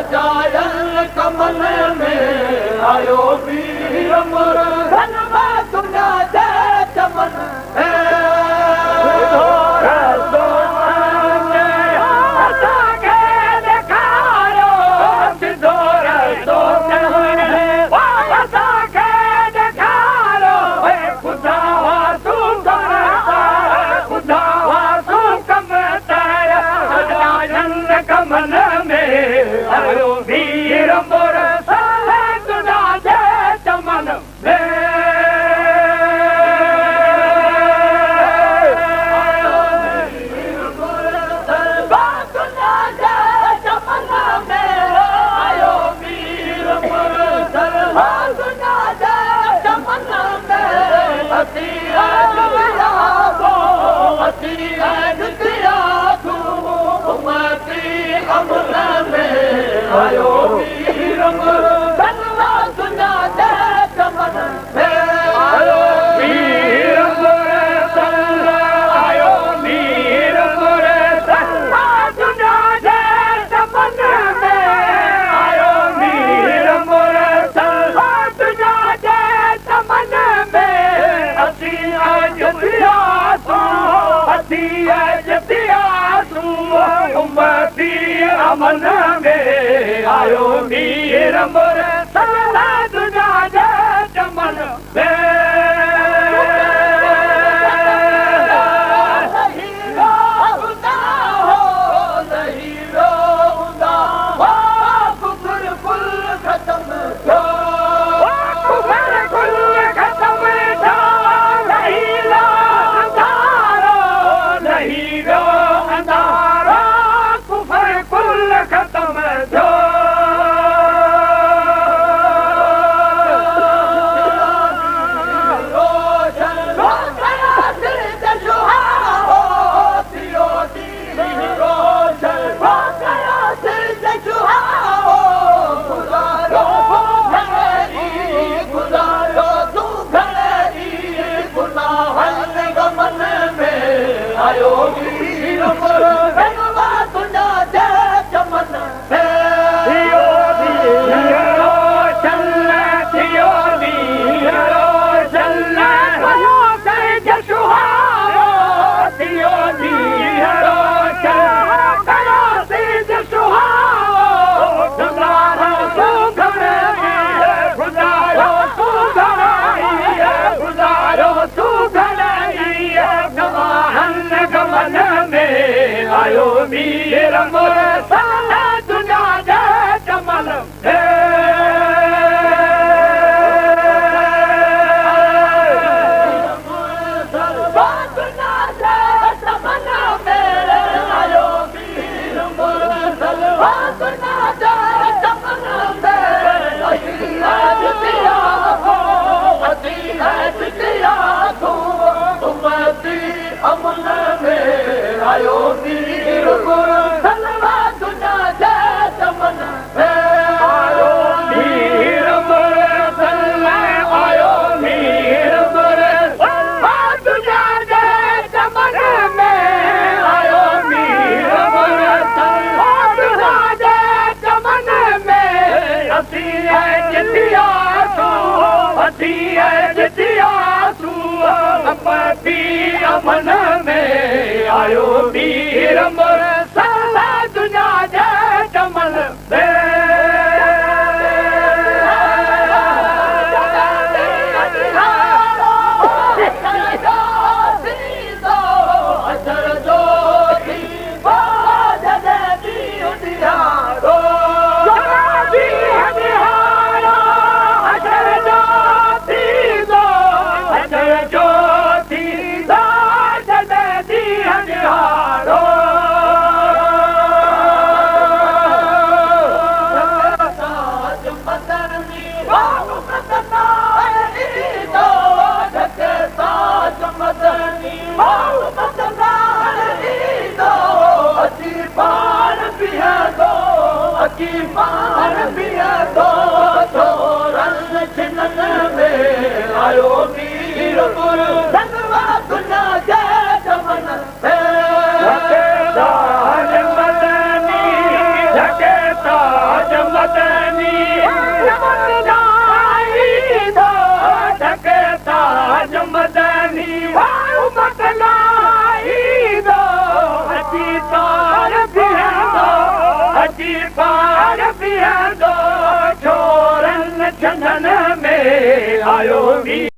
सजायल कमल में आयो वीर मोर धनवा दुनिया जे चमन आयो वीर मोर धनवा दुनिया जे चमन आयो वीर मोर आयो वीर मोर धनवा दुनिया जे चमन आयो वीर मोर धनवा दुनिया जे चमन असी आज पियासू असी आज पियासू उम्मती अमन में आयो वीर मोर सारा दुनिया जे चमन आयो वीर मोर धनवा दुनिया जे चमन थियो वीरो चल थियो वीरो चल भयो से जसुहारो थियो वीरो चल भयो से जसुहारो गुजारो सुघरे गुजारो सुघरे गुजारो सुघरे गमन में आयो वीर मोर सारा दुनिया जे चमन आयो वीर मोर धनवा दुनिया जे चमन आयो वीर मोर आयो वीर मोर दुनिया जे चमन में आयो वीर मोर दुनिया जे चमन में असी जितिया तू असी जितिया तू अपती अमन में आयो वीर मोर सारा दुनिया जे चमन आयो वीर मोर धनवा दुनिया जे चमन झके ताज मदनी झके ताज मदनी उमत लाईंदो अची पार बीहंदो अची पार बीहंदो छोरन छंदन में आयो वीर